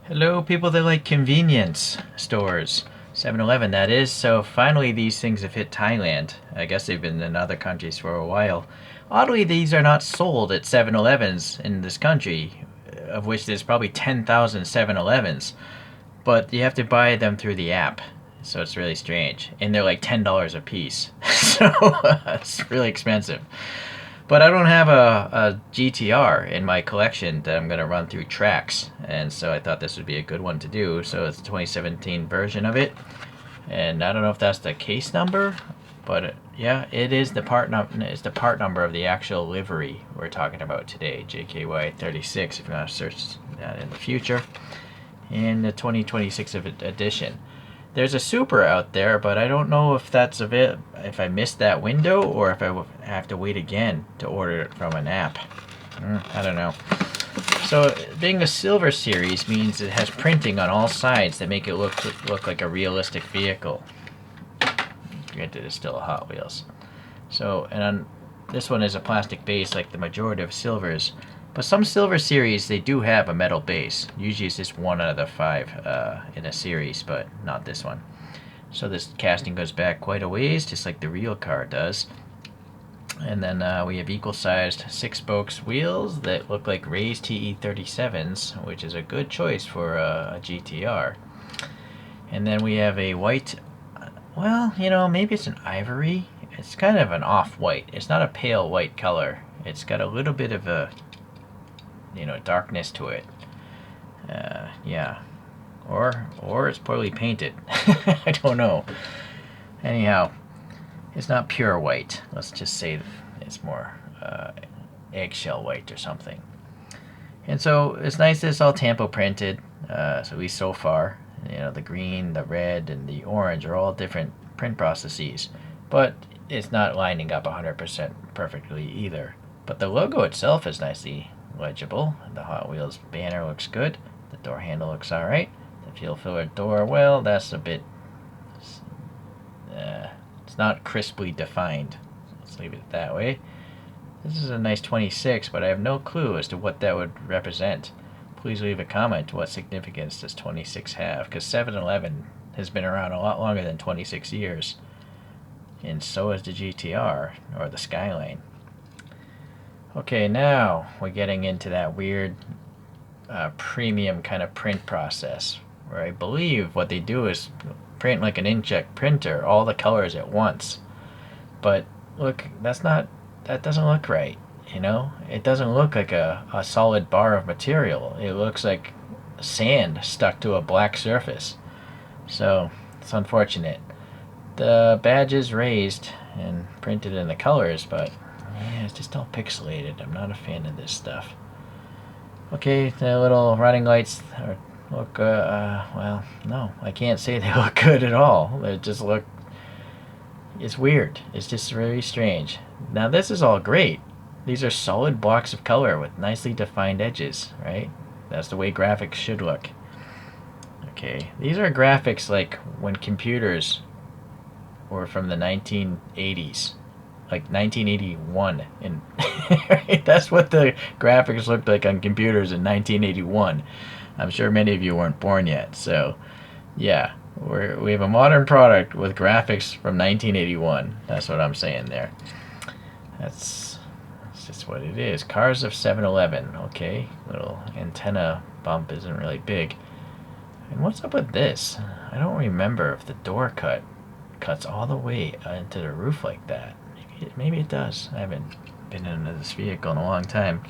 Hello, people that like convenience stores. 7-Eleven, that is. So finally, these things have hit Thailand. I guess they've been in other countries for a while. Oddly, these are not sold at 7-Elevens in this country, of which there's probably 10,000 7-Elevens. But you have to buy them through the app. So it's really strange. And they're like $10 a piece. So it's really expensive. But I don't have a GTR in my collection that I'm going to run through tracks, and so I thought this would be a good one to do. So it's a 2017 version of it, and I don't know if that's the case number, but yeah, it is the part number. It's the part number of the actual livery we're talking about today, JKY 36. If you want to search that in the future, in the 2026 edition. There's a Super out there, but I don't know if that's of it. If I missed that window, or if I have to wait again to order it from an app. I don't know. So being a silver series means it has printing on all sides that make it look like a realistic vehicle. Granted, it's still a Hot Wheels. So this one is a plastic base like the majority of silvers. But some silver series, they do have a metal base. Usually it's just one out of the five in a series, but not this one. So this casting goes back quite a ways, just like the real car does. And then we have equal-sized 6-spokes wheels that look like raised TE37s, which is a good choice for a GTR. And then we have a white, well, maybe it's an ivory. It's kind of an off-white. It's not a pale white color. It's got a little bit of a darkness to it. Yeah. Or it's poorly painted. I don't know. Anyhow, it's not pure white. Let's just say it's more eggshell white or something. And so it's nice that it's all tampo printed, so at least so far. The green, the red, and the orange are all different print processes. But it's not lining up 100% perfectly either. But the logo itself is nicely legible. The Hot Wheels banner looks good. The door handle looks alright. The fuel filler door, well, that's a bit... it's not crisply defined. Let's leave it that way. This is a nice 26, but I have no clue as to what that would represent. Please leave a comment. What significance does 26 have? Because 7-Eleven has been around a lot longer than 26 years. And so is the GTR, or the Skyline. Okay, now we're getting into that weird premium kind of print process, where I believe what they do is print like an inkjet printer, all the colors at once. But look, that doesn't look right, It doesn't look like a solid bar of material. It looks like sand stuck to a black surface. So, it's unfortunate. The badge is raised and printed in the colors, but yeah, it's just all pixelated. I'm not a fan of this stuff. Okay, the little running lights look, well, no, I can't say they look good at all. They just look, it's weird. It's just very strange. Now this is all great. These are solid blocks of color with nicely defined edges, right? That's the way graphics should look. Okay, these are graphics like when computers were from the 1980s. Like 1981, and that's what the graphics looked like on computers in 1981. I'm sure many of you weren't born yet, so yeah, we have a modern product with graphics from 1981. That's what I'm saying there. That's just what it is. Cars of 7-Eleven. Okay, little antenna bump isn't really big. And what's up with this? I don't remember if the door cuts all the way into the roof like that. Maybe it does. I haven't been into this vehicle in a long time.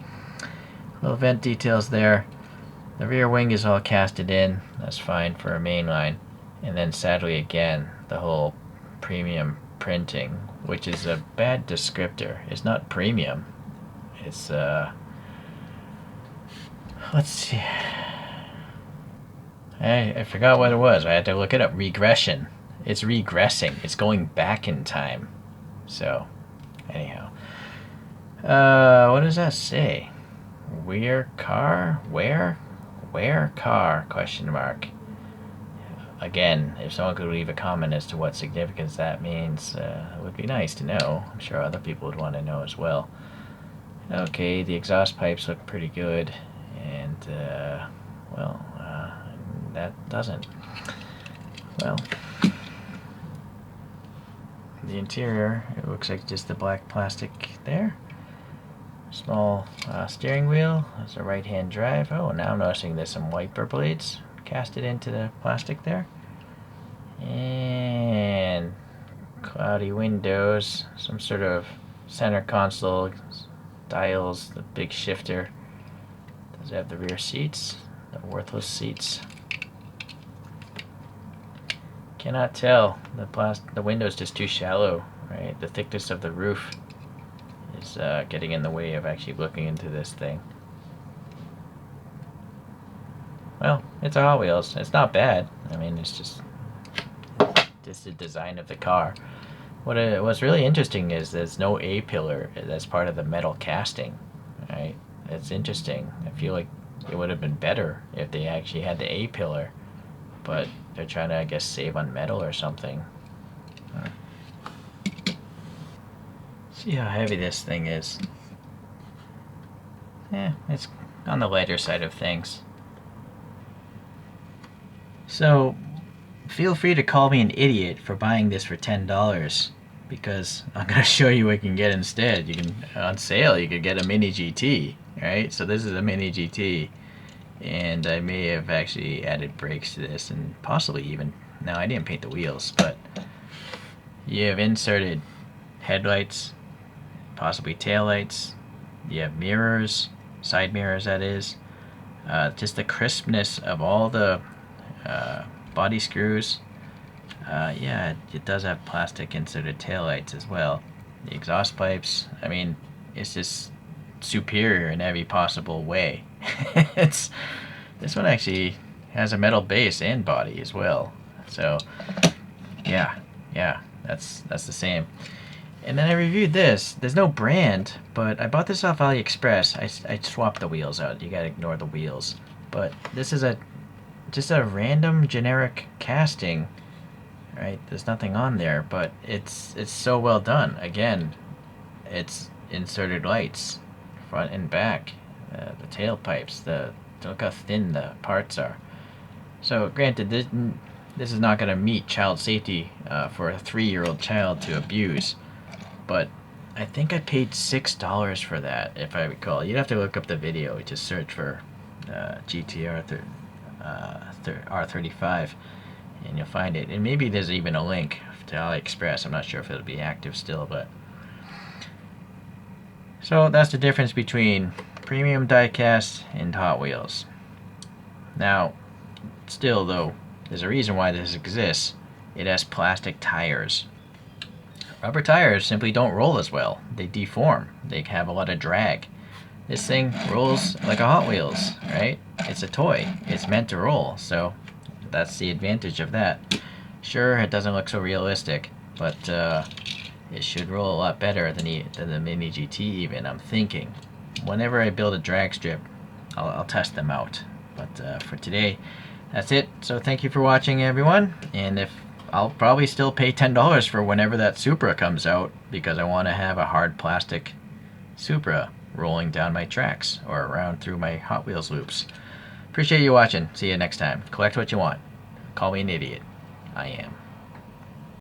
Little vent details there. The rear wing is all casted in. That's fine for a main line. And then sadly again, the whole premium printing, which is a bad descriptor. It's not premium. It's, let's see. I forgot what it was. I had to look it up. Regression. It's regressing. It's going back in time. So, anyhow. What does that say? Where car? Where car? Question mark. Again, if someone could leave a comment as to what significance that means, it would be nice to know. I'm sure other people would want to know as well. Okay, the exhaust pipes look pretty good. And, well, that doesn't. Well, the interior, it looks like just the black plastic there. Small steering wheel. There's a right-hand drive. Oh, now I'm noticing there's some wiper blades casted into the plastic there. And cloudy windows, some sort of center console, dials, the big shifter. Does it have the rear seats? The worthless seats. Cannot tell. The window's just too shallow, right? The thickness of the roof is getting in the way of actually looking into this thing. Well, it's a Hot Wheels. It's not bad. I mean, it's just the design of the car. What's really interesting is there's no A-pillar that's part of the metal casting, right? It's interesting. I feel like it would have been better if they actually had the A-pillar, but they're trying to, I guess, save on metal or something. See how heavy this thing is. Yeah, it's on the lighter side of things. So, feel free to call me an idiot for buying this for $10, because I'm going to show you what you can get instead. You can, on sale, you could get a Mini GT, right? So this is a Mini GT, and I may have actually added brakes to this, and possibly even, no, I didn't paint the wheels, but you have inserted headlights, possibly taillights, you have mirrors, side mirrors that is, just the crispness of all the body screws. Yeah, it does have plastic inserted taillights as well. The exhaust pipes, I mean, it's just superior in every possible way. This one actually has a metal base and body as well. So, yeah, that's the same. And then I reviewed this. There's no brand, but I bought this off AliExpress. I swapped the wheels out. You gotta ignore the wheels. But this is just a random generic casting, right? There's nothing on there, but it's so well done. Again, it's inserted lights, front and back, the tailpipes, look how thin the parts are. So granted, this is not going to meet child safety for a 3-year-old child to abuse, but I think I paid $6 for that, if I recall. You'd have to look up the video. Just search for GTR R35, and you'll find it. And maybe there's even a link to AliExpress. I'm not sure if it'll be active still, but so that's the difference between premium diecast and Hot Wheels. Now, still though, there's a reason why this exists. It has plastic tires. Rubber tires simply don't roll as well. They deform. They have a lot of drag. This thing rolls like a Hot Wheels, right? It's a toy. It's meant to roll, so that's the advantage of that. Sure, it doesn't look so realistic, but it should roll a lot better than the Mini GT even, I'm thinking. Whenever I build a drag strip, I'll test them out. But for today, that's it. So thank you for watching, everyone. And I'll probably still pay $10 for whenever that Supra comes out, because I want to have a hard plastic Supra rolling down my tracks or around through my Hot Wheels loops. Appreciate you watching. See you next time. Collect what you want. Call me an idiot. I am.